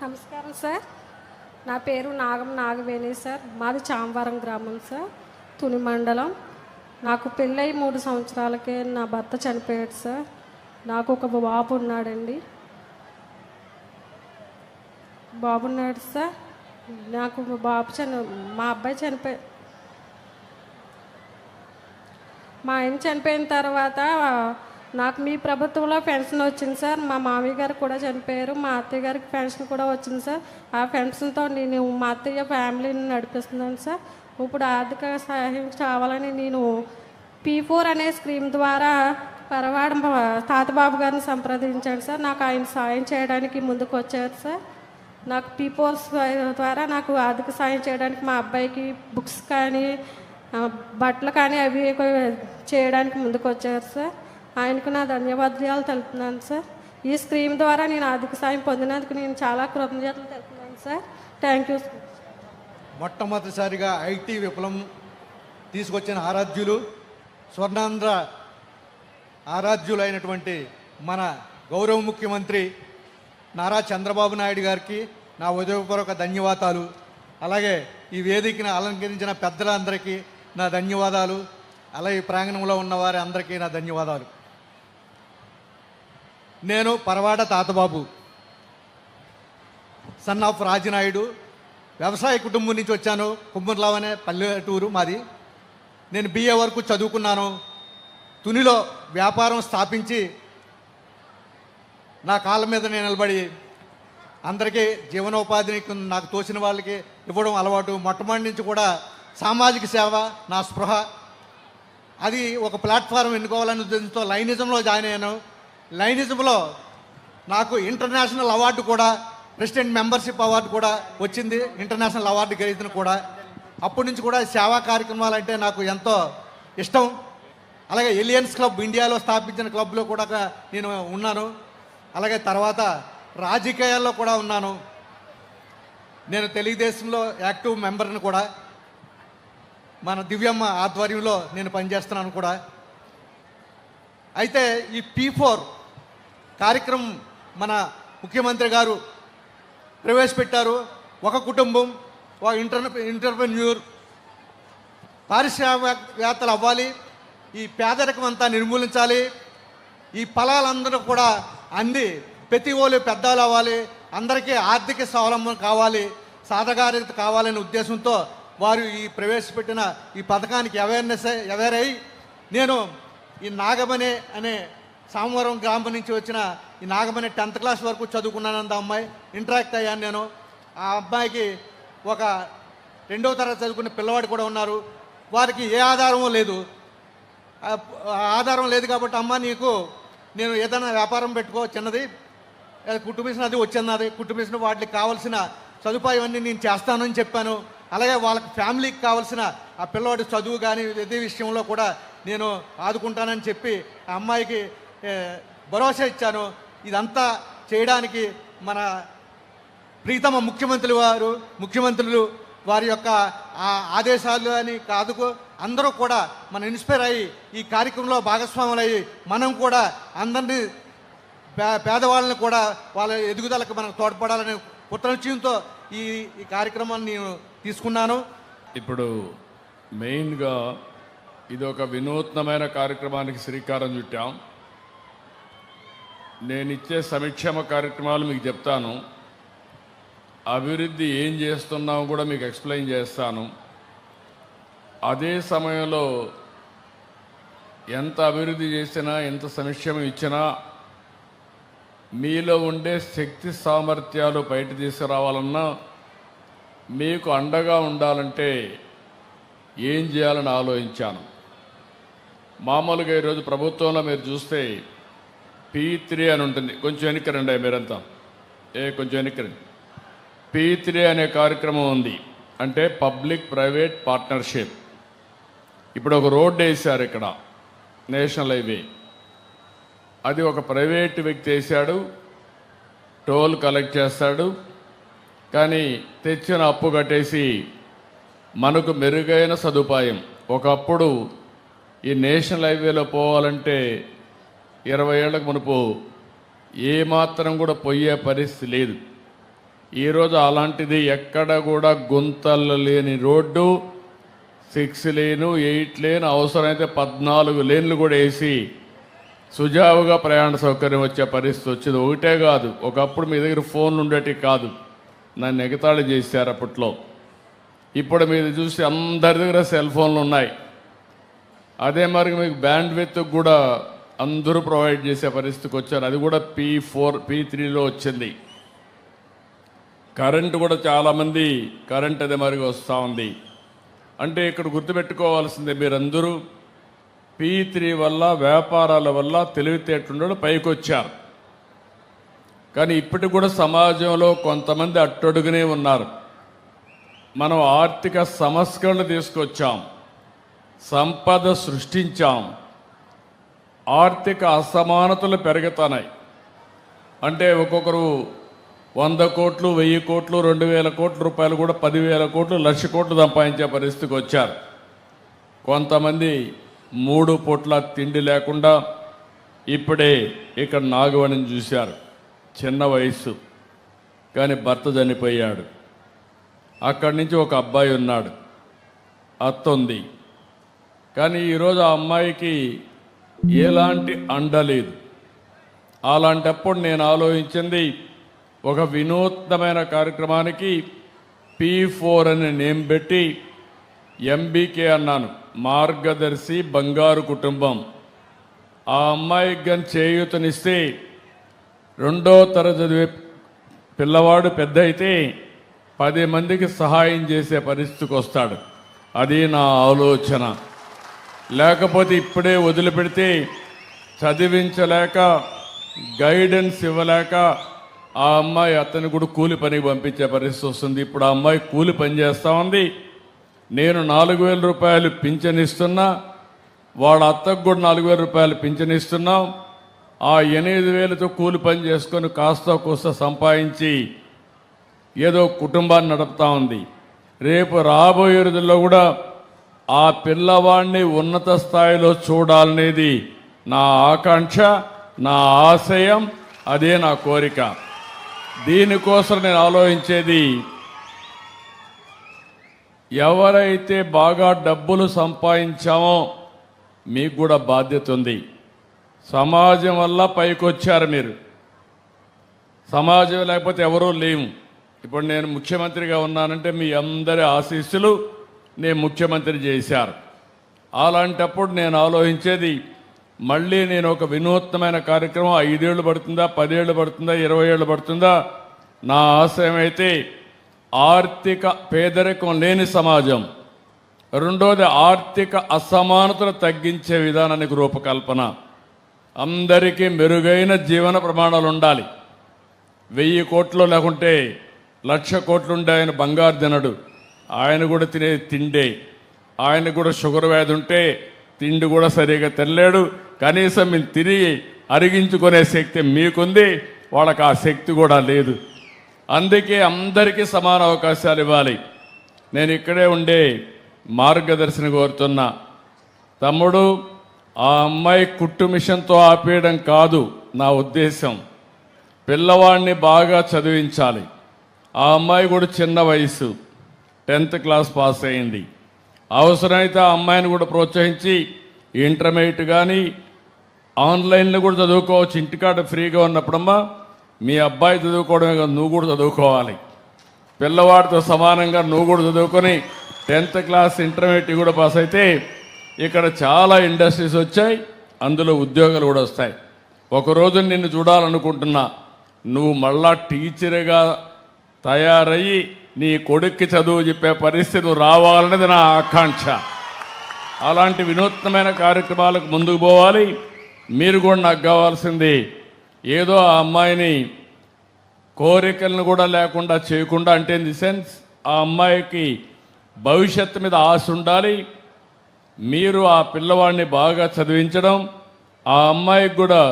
నమస్కారం సార్. నా పేరు నాగవేణి సార్. మాది చాంవరం గ్రామం సార్, తుని మండలం. నాకు పెళ్ళై 3 సంవత్సరాలకే నా భర్త చనిపోయాడు సార్. నాకు ఒక బాబు ఉన్నాడండి. బాబున్నాడు సార్. నాకు మా అబ్బాయి చనిపోయి మా ఆయన చనిపోయిన తర్వాత నాకు మీ ప్రభుత్వంలో పెన్షన్ వచ్చింది సార్. మా మామయ్య గారు కూడా చనిపోయారు. మా అత్తయ్య గారికి పెన్షన్ కూడా వచ్చింది సార్. ఆ పెన్షన్తో నేను మా అత్తయ్య ఫ్యామిలీని నడిపిస్తున్నాను సార్. ఇప్పుడు ఆర్థిక సహాయం కావాలని నేను P4 అనే స్కీమ్ ద్వారా పరవాడ తాతబాబు గారిని సంప్రదించాను సార్. నాకు ఆయన సాయం చేయడానికి ముందుకు వచ్చారు సార్. నాకు P4 ద్వారా నాకు ఆర్థిక సాయం చేయడానికి మా అబ్బాయికి బుక్స్ కానీ బట్టలు కానీ అవి చేయడానికి ముందుకు వచ్చారు సార్. ఆయనకు నా ధన్యవాదాలు తెలుపుతున్నాను సార్. ఈ స్కీమ్ ద్వారా నేను ఆర్థిక సాయం పొందినందుకు నేను చాలా కృతజ్ఞతలు తెలుపుతున్నాను సార్. Thank you sir. మొట్టమొదటిసారిగా ఐటీ విప్లవం తీసుకొచ్చిన ఆరాధ్యులు, స్వర్ణాంధ్ర ఆరాధ్యులైనటువంటి మన గౌరవ ముఖ్యమంత్రి నారా చంద్రబాబు నాయుడు గారికి నా ఉదయపూర్వక ధన్యవాదాలు. అలాగే ఈ వేదికను అలంకరించిన పెద్దలందరికీ నా ధన్యవాదాలు. అలాగే ప్రాంగణంలో ఉన్న వారి అందరికీ నా ధన్యవాదాలు. నేను పరవాడ తాతబాబు, సన్ ఆఫ్ రాజనాయుడు, వ్యవసాయ కుటుంబం నుంచి వచ్చాను. కుమ్మర్లావ్ అనే పల్లెటూరు మాది. నేను BA వరకు చదువుకున్నాను. తునిలో వ్యాపారం స్థాపించి నా కాళ్ళ మీద నేను నిలబడి అందరికీ జీవనోపాధిని నాకు తోచిన వాళ్ళకి ఇవ్వడం అలవాటు. మొట్టమొదటి నుంచి కూడా సామాజిక సేవ నా స్పృహ. అది ఒక ప్లాట్ఫారం ఎన్నుకోవాలనే ఉద్దేశంతో లైనిజంలో జాయిన్ అయ్యాను. లైనిజంలో నాకు ఇంటర్నేషనల్ అవార్డు కూడా, ప్రెసిడెంట్ మెంబర్షిప్ అవార్డు కూడా వచ్చింది. ఇంటర్నేషనల్ అవార్డు గ్రహీతను కూడా. అప్పటి నుంచి కూడా సేవా కార్యక్రమాలు అంటే నాకు ఎంతో ఇష్టం. అలాగే ఎలియన్స్ క్లబ్ ఇండియాలో స్థాపించిన క్లబ్లో కూడా నేను ఉన్నాను. అలాగే తర్వాత రాజకీయాల్లో కూడా ఉన్నాను. నేను తెలుగుదేశంలో యాక్టివ్ మెంబర్ని కూడా. మన దివ్యమ్మ ఆధ్వర్యంలో నేను పనిచేస్తున్నాను కూడా. అయితే ఈ P4 కార్యక్రమం మన ముఖ్యమంత్రి గారు ప్రవేశపెట్టారు. ఒక కుటుంబం, ఒక ఎంటర్‌ప్రెన్యూర్, పారిశ్రామికవేత్తలు అవ్వాలి, ఈ పేదరికం అంతా నిర్మూలించాలి, ఈ ఫలాలందరూ కూడా అంది ప్రతి వాళ్ళు పెద్దలు అవ్వాలి, అందరికీ ఆర్థిక స్వావలంబన కావాలి, సాధికారత కావాలనే ఉద్దేశంతో వారు ఈ ప్రవేశపెట్టిన ఈ పథకానికి అవేర్ అయ్యి నేను ఈ నాగమణి అనే సామవరం గ్రామం నుంచి వచ్చిన ఈ నాగమణి 10th క్లాస్ వరకు చదువుకున్నానంత అమ్మాయి ఇంటరాక్ట్ అయ్యాను నేను. ఆ అబ్బాయికి ఒక 2వ తరగతి చదువుకునే పిల్లవాడు కూడా ఉన్నారు. వారికి ఏ ఆధారమూ లేదు. ఆధారం లేదు కాబట్టి అమ్మ నీకు నేను ఏదైనా వ్యాపారం పెట్టుకో, చిన్నది కుటుంబించిన అది వచ్చిన్నది, కుటుంబించిన వాటికి కావాల్సిన సదుపాయం అన్నీ నేను చేస్తానని చెప్పాను. అలాగే వాళ్ళకి ఫ్యామిలీకి కావాల్సిన ఆ పిల్లవాడి చదువు కానీ ఇదే విషయంలో కూడా నేను ఆదుకుంటానని చెప్పి ఆ అమ్మాయికి భరోసా ఇచ్చాను. ఇదంతా చేయడానికి మన ప్రీతమ ముఖ్యమంత్రులు వారి యొక్క ఆదేశాలు అని కాదు, అందరూ కూడా మనం ఇన్స్పైర్ అయ్యి ఈ కార్యక్రమంలో భాగస్వాములు అయ్యి మనం కూడా అందరినీ పేదవాళ్ళని కూడా వాళ్ళ ఎదుగుదలకు మనం తోడ్పడాలనే కృతనిశ్చయంతో ఈ కార్యక్రమాన్ని నేను తీసుకున్నాను. ఇప్పుడు మెయిన్గా ఇది ఒక వినూత్నమైన కార్యక్రమానికి శ్రీకారం చుట్టాం. నేను ఇచ్చే సంక్షేమ కార్యక్రమాలు మీకు చెప్తాను, అభివృద్ధి ఏం చేస్తున్నామో కూడా మీకు ఎక్స్ప్లెయిన్ చేస్తాను. అదే సమయంలో ఎంత అభివృద్ధి చేసినా, ఎంత సంక్షేమం ఇచ్చినా మీలో ఉండే శక్తి సామర్థ్యాలు బయట తీసుకురావాలన్నా, మీకు అండగా ఉండాలంటే ఏం చేయాలని ఆలోచించాను. మామూలుగా ఈరోజు ప్రభుత్వంలో మీరు చూస్తే P3 అని ఉంటుంది. కొంచెం వెనక్కి రండి మీరంతా, కొంచెం వెనక్కి రండి. P3 అనే కార్యక్రమం ఉంది, అంటే పబ్లిక్ ప్రైవేట్ పార్ట్నర్షిప్. ఇప్పుడు ఒక రోడ్డు వేశారు ఇక్కడ, నేషనల్ హైవే. అది ఒక ప్రైవేట్ వ్యక్తి వేశాడు, టోల్ కలెక్ట్ చేస్తాడు. కానీ తెచ్చిన అప్పు కట్టేసి మనకు మెరుగైన సదుపాయం. ఒకప్పుడు ఈ నేషనల్ హైవేలో పోవాలంటే 20 ఏళ్లకు మునుపు ఏమాత్రం కూడా పోయే పరిస్థితి లేదు. ఈరోజు అలాంటిది ఎక్కడ కూడా గుంతలు లేని రోడ్డు, 6 లేను 8 లేను అవసరమైతే 14 లేన్లు కూడా వేసి సుజావుగా ప్రయాణ సౌకర్యం వచ్చే పరిస్థితి వచ్చింది. ఒకటే కాదు, ఒకప్పుడు మీ దగ్గర ఫోన్లు ఉండేటివి కాదు, నన్ను ఎగతాళి చేశారు అప్పట్లో. ఇప్పుడు మీరు చూసి అందరి దగ్గర సెల్ ఫోన్లు ఉన్నాయి. అదే మరి మీకు బ్యాండ్ విత్ కూడా అందరూ ప్రొవైడ్ చేసే పరిస్థితికి వచ్చారు. అది కూడా P4 P3లో వచ్చింది. కరెంటు కూడా చాలామంది కరెంట్ అదే మరి వస్తూ ఉంది. అంటే ఇక్కడ గుర్తుపెట్టుకోవాల్సిందే, మీరందరూ P3 వల్ల వ్యాపారాల వల్ల తెలివితేటలు పైకి వచ్చారు. కానీ ఇప్పటికి కూడా సమాజంలో కొంతమంది అట్టడుగునే ఉన్నారు. మనం ఆర్థిక సంస్కరణలు తీసుకొచ్చాం, సంపద సృష్టించాం, ఆర్థిక అసమానతలు పెరుగుతున్నాయి. అంటే ఒక్కొక్కరు 100 కోట్లు 1000 కోట్లు 2000 కోట్ల రూపాయలు కూడా 10,000 కోట్లు 1,00,000 కోట్లు సంపాదించే పరిస్థితికి వచ్చారు. కొంతమంది 3 పూట్ల తిండి లేకుండా ఇప్పుడే ఇక్కడ నాగవణిని చూశారు. చిన్న వయసు కానీ భర్త చనిపోయాడు. అక్కడి నుంచి ఒక అబ్బాయి ఉన్నాడు, అత్త ఉంది. కానీ ఈరోజు ఆ అమ్మాయికి ఎలాంటి అండ లేదు. అలాంటప్పుడు నేను ఆలోచించింది, ఒక వినూత్నమైన కార్యక్రమానికి P4 అని నేమ్ పెట్టి MBK అన్నాను, మార్గదర్శి బంగారు కుటుంబం. ఆ అమ్మాయికి కానీ చేయూతనిస్తే 2వ తరగతి చదివే పిల్లవాడు పెద్ద అయితే 10 మందికి సహాయం చేసే పరిస్థితికి వస్తాడు. అది నా ఆలోచన. లేకపోతే ఇప్పుడే వదిలిపెడితే చదివించలేక గైడెన్స్ ఇవ్వలేక ఆ అమ్మాయి అతని కూడా కూలి పనికి పంపించే పరిస్థితి వస్తుంది. ఇప్పుడు ఆ అమ్మాయి కూలి పని చేస్తూ ఉంది. నేను 4,000 రూపాయలు పింఛన్ ఇస్తున్నా, వాళ్ళ అత్తకు కూడా 4,000 రూపాయలు పింఛన్ ఇస్తున్నాం. ఆ 8,000తో కూలి పని చేసుకొని కాస్త కూస్త సంపాదించి ఏదో కుటుంబాన్ని నడుపుతా ఉంది. రేపు రాబోయే రోజుల్లో కూడా ఆ పిల్లవాడిని ఉన్నత స్థాయిలో చూడాలనేది నా ఆకాంక్ష, నా ఆశయం, అదే నా కోరిక. దీనికోసం నేను ఆలోచించేది, ఎవరైతే బాగా డబ్బులు సంపాదించామో మీకు కూడా బాధ్యత ఉంది. సమాజం వల్ల పైకి వచ్చారు మీరు. సమాజం లేకపోతే ఎవరూ లేము. ఇప్పుడు నేను ముఖ్యమంత్రిగా ఉన్నానంటే మీ అందరి ఆశీస్సులు నేను ముఖ్యమంత్రి చేశారు. అలాంటప్పుడు నేను ఆలోచించేది, మళ్ళీ నేను ఒక వినూత్నమైన కార్యక్రమం 5 ఏళ్ళు పడుతుందా, 10 ఏళ్ళు పడుతుందా, 20 ఏళ్ళు పడుతుందా, నా ఆశయం అయితే ఆర్థిక పేదరికం లేని సమాజం, రెండోది ఆర్థిక అసమానతలు తగ్గించే విధానానికి రూపకల్పన, అందరికీ మెరుగైన జీవన ప్రమాణాలు ఉండాలి. 1000 కోట్లు లేకుంటే 1,00,000 కోట్లు ఉండే ఆయన బంగారు తినడు, ఆయన కూడా తినే తిండే. ఆయన కూడా షుగర్ వ్యాధి ఉంటే తిండి కూడా సరిగా తినలేడు. కనీసం మీరు తిరిగి అరిగించుకునే శక్తి మీకుంది, వాళ్ళకి ఆ శక్తి కూడా లేదు. అందుకే అందరికీ సమాన అవకాశాలు ఇవ్వాలి. నేను ఇక్కడే ఉండే మార్గదర్శిని కోరుతున్నా, తమ్ముడు ఆ అమ్మాయి కుట్టు మిషన్తో ఆపేయడం కాదు నా ఉద్దేశం. పిల్లవాడిని బాగా చదివించాలి. ఆ అమ్మాయి కూడా చిన్న వయసు, 10th క్లాస్ పాస్ అయింది. అవసరమైతే ఆ అమ్మాయిని కూడా ప్రోత్సహించి ఇంటర్మీడియట్ కానీ ఆన్లైన్లో కూడా చదువుకోవచ్చు. ఇంటికాడ ఫ్రీగా ఉన్నప్పుడమ్మా మీ అబ్బాయి చదువుకోవడమే కాదు, నువ్వు కూడా చదువుకోవాలి. పిల్లవాడితో సమానంగా నువ్వు కూడా చదువుకొని 10th క్లాస్ ఇంటర్మీడియట్ కూడా పాస్ అయితే ఇక్కడ చాలా ఇండస్ట్రీస్ వచ్చాయి, అందులో ఉద్యోగాలు కూడా వస్తాయి. ఒకరోజు నిన్ను చూడాలనుకుంటున్నా, నువ్వు మళ్ళా టీచర్గా తయారయ్యి నీ కొడుక్కి చదువు చెప్పే పరిస్థితి రావాలనేది నా ఆకాంక్ష. అలాంటి వినూత్నమైన కార్యక్రమాలకు ముందుకు పోవాలి. మీరు కూడా నాకు కావాల్సింది ఏదో ఆ అమ్మాయిని కోరికలను కూడా లేకుండా చేయకుండా, అంటే ఇన్ ది సెన్స్ ఆ అమ్మాయికి భవిష్యత్తు మీద ఆశ ఉండాలి. మీరు ఆ పిల్లవాడిని బాగా చదివించడం, ఆ అమ్మాయికి కూడా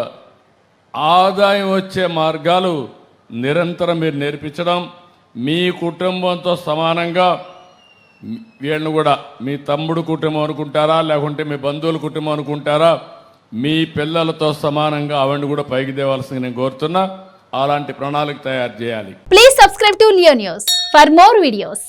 ఆదాయం వచ్చే మార్గాలు నిరంతరం మీరు నేర్పించడం, మీ కుటుంబంతో సమానంగా వీళ్ళని కూడా మీ తమ్ముడు కుటుంబం అనుకుంటారా, లేకుంటే మీ బంధువుల కుటుంబం అనుకుంటారా, మీ పిల్లలతో సమానంగా ఆవిడని కూడా పైకి తేవాల్సింది నేను కోరుతున్నా. అలాంటి ప్రణాళిక తయారు చేయాలి. Please subscribe to Leo News for more videos.